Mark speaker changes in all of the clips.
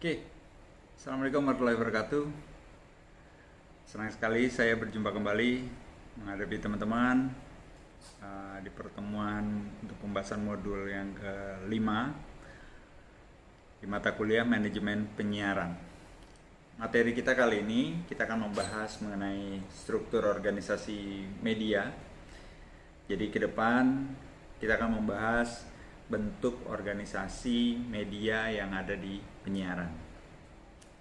Speaker 1: Oke, Assalamualaikum warahmatullahi wabarakatuh. Senang sekali saya berjumpa kembali menghadapi teman-teman di pertemuan untuk pembahasan modul yang kelima di mata kuliah manajemen penyiaran. Materi kita kali ini kita akan membahas mengenai struktur organisasi media. Jadi ke depan kita akan membahas bentuk organisasi media yang ada di penyiaran.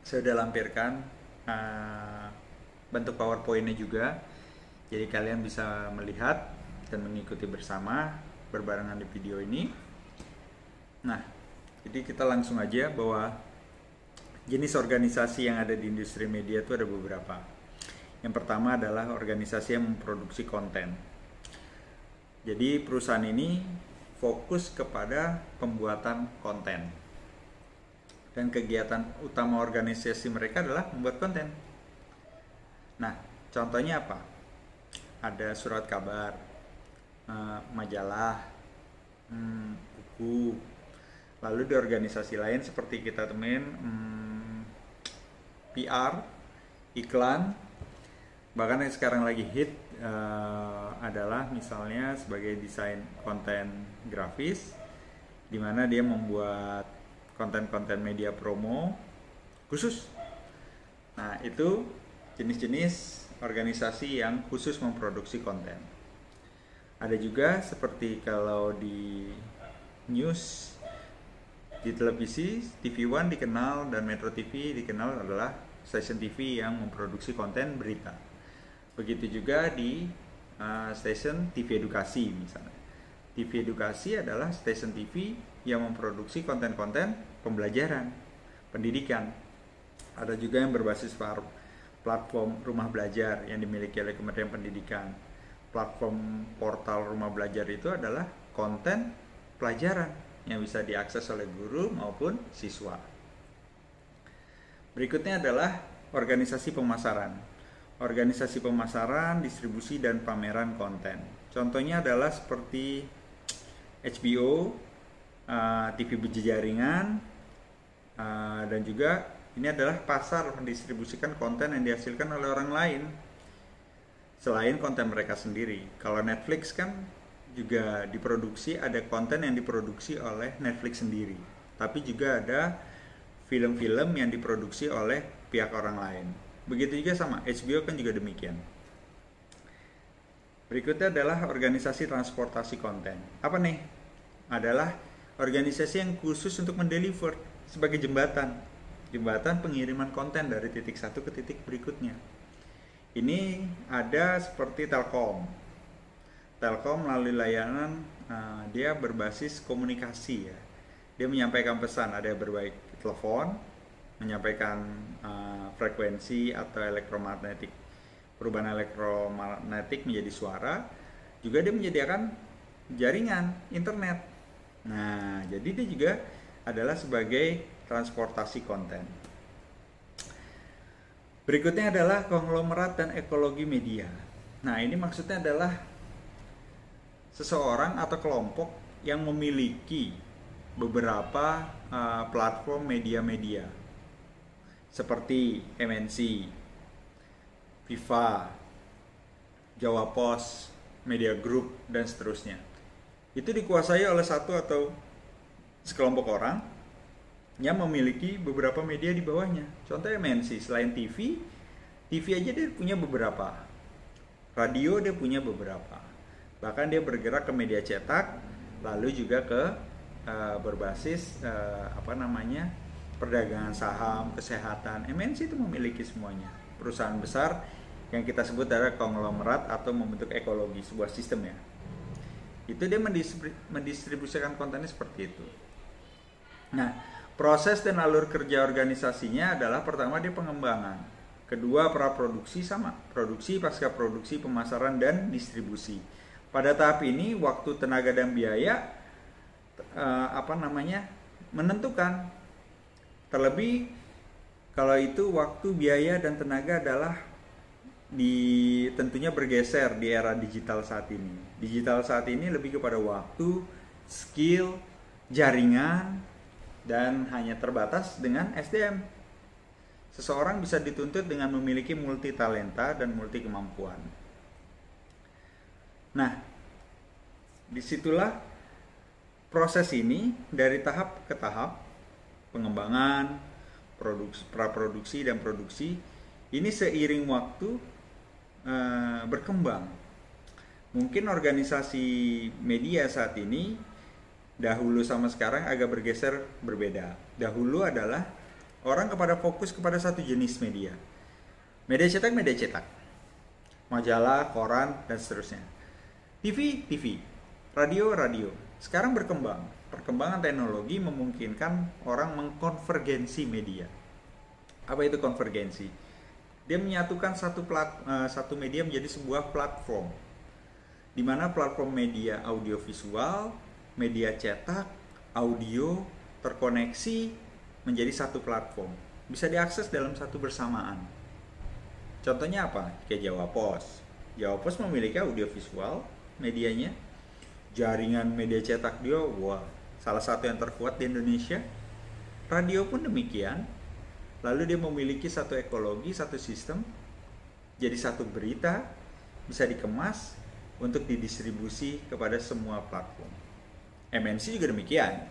Speaker 1: Saya sudah lampirkan bentuk PowerPoint-nya juga, jadi kalian bisa melihat dan mengikuti bersama berbarengan di video ini. Nah, jadi kita langsung aja bahwa jenis organisasi yang ada di industri media itu ada beberapa. Yang pertama adalah organisasi yang memproduksi konten. Jadi perusahaan ini fokus kepada pembuatan konten, dan kegiatan utama organisasi mereka adalah membuat konten. Nah, contohnya apa? Ada surat kabar, majalah, buku. Lalu di organisasi lain seperti kita temuin PR, iklan, bahkan yang sekarang lagi hit adalah misalnya sebagai desain konten grafis, di mana dia membuat konten-konten media promo khusus. Nah, itu jenis-jenis organisasi yang khusus memproduksi konten. Ada juga seperti kalau di news, di televisi, TV One dikenal dan Metro TV dikenal adalah stasiun TV yang memproduksi konten berita. Begitu juga di stasiun TV edukasi misalnya. TV edukasi adalah stasiun TV yang memproduksi konten-konten pembelajaran, pendidikan. Ada juga yang berbasis platform rumah belajar yang dimiliki oleh Kementerian Pendidikan. Platform portal rumah belajar itu adalah konten pelajaran yang bisa diakses oleh guru maupun siswa. Berikutnya adalah organisasi pemasaran. Organisasi pemasaran, distribusi, dan pameran konten. Contohnya adalah seperti HBO, TV berjaringan, dan juga ini adalah pasar mendistribusikan konten yang dihasilkan oleh orang lain selain konten mereka sendiri. Kalau Netflix kan juga diproduksi, ada konten yang diproduksi oleh Netflix sendiri, tapi juga ada film-film yang diproduksi oleh pihak orang lain. Begitu juga sama HBO kan juga demikian. Berikutnya adalah organisasi transportasi konten. Apa nih? Adalah organisasi yang khusus untuk mendeliver sebagai jembatan pengiriman konten dari titik satu ke titik berikutnya. Ini ada seperti Telkom melalui layanan dia berbasis komunikasi ya. Dia menyampaikan pesan, ada yang berbaik telepon, menyampaikan frekuensi atau elektromagnetik, perubahan elektromagnetik menjadi suara. Juga dia menyediakan jaringan internet. Nah, jadi dia juga adalah sebagai transportasi konten. Berikutnya adalah konglomerat dan ekologi media. Nah, ini maksudnya adalah seseorang atau kelompok yang memiliki beberapa platform media-media seperti MNC, Viva, Jawa Pos, Media Group, dan seterusnya. Itu dikuasai oleh satu atau sekelompok orang yang memiliki beberapa media di bawahnya. Contoh MNC, selain TV aja dia punya beberapa. Radio dia punya beberapa. Bahkan dia bergerak ke media cetak, lalu juga ke berbasis perdagangan saham, kesehatan. MNC itu memiliki semuanya. Perusahaan besar yang kita sebut adalah konglomerat atau membentuk ekologi, sebuah sistem ya. Itu dia mendistribusikan kontennya seperti itu. Nah, proses dan alur kerja organisasinya adalah pertama dia pengembangan, kedua praproduksi sama produksi, pasca produksi, pemasaran, dan distribusi. Pada tahap ini waktu, tenaga, dan biaya menentukan. Terlebih kalau itu waktu, biaya, dan tenaga adalah tentunya bergeser di era digital saat ini. Digital saat ini lebih kepada waktu, skill, jaringan, dan hanya terbatas dengan SDM. Seseorang bisa dituntut dengan memiliki multi talenta dan multi kemampuan. Nah, disitulah proses ini dari tahap ke tahap, pengembangan, praproduksi dan produksi, ini seiring waktu berkembang. Mungkin organisasi media saat ini dahulu sama sekarang agak bergeser berbeda. Dahulu adalah orang fokus kepada satu jenis media. Media cetak, majalah, koran, dan seterusnya. TV, radio. Sekarang berkembang. Perkembangan teknologi memungkinkan orang mengkonvergensi media. Apa itu konvergensi? Dia menyatukan satu media menjadi sebuah platform, di mana platform media audiovisual, media cetak, audio terkoneksi menjadi satu platform, bisa diakses dalam satu bersamaan. Contohnya apa? Kayak Jawa Pos. Jawa Pos memiliki audiovisual medianya, jaringan media cetak dia salah satu yang terkuat di Indonesia. Radio pun demikian. Lalu dia memiliki satu ekologi, satu sistem, jadi satu berita bisa dikemas untuk didistribusi kepada semua platform. MNC juga demikian.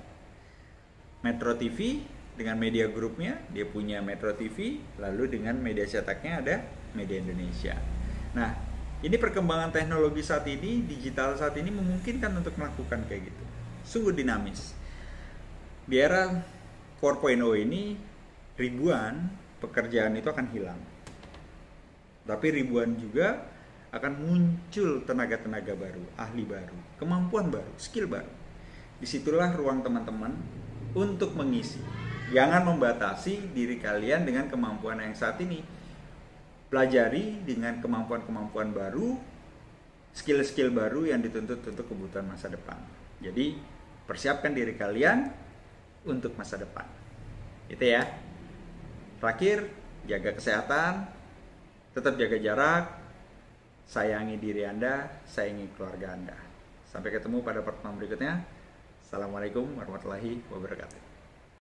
Speaker 1: Metro TV dengan media grupnya, dia punya Metro TV, lalu dengan media cetaknya ada Media Indonesia. Nah, ini perkembangan teknologi saat ini, digital saat ini memungkinkan untuk melakukan kayak gitu. Sungguh dinamis. Di era 4.0 ini, ribuan pekerjaan itu akan hilang. Tapi ribuan juga akan muncul tenaga-tenaga baru, ahli baru, kemampuan baru, skill baru. Disitulah ruang teman-teman untuk mengisi. Jangan membatasi diri kalian dengan kemampuan yang saat ini. Pelajari dengan kemampuan-kemampuan baru, skill-skill baru yang dituntut untuk kebutuhan masa depan. Jadi, persiapkan diri kalian untuk masa depan. Itu ya. Terakhir, jaga kesehatan, tetap jaga jarak, sayangi diri Anda, sayangi keluarga Anda. Sampai ketemu pada pertemuan berikutnya. Assalamualaikum warahmatullahi wabarakatuh.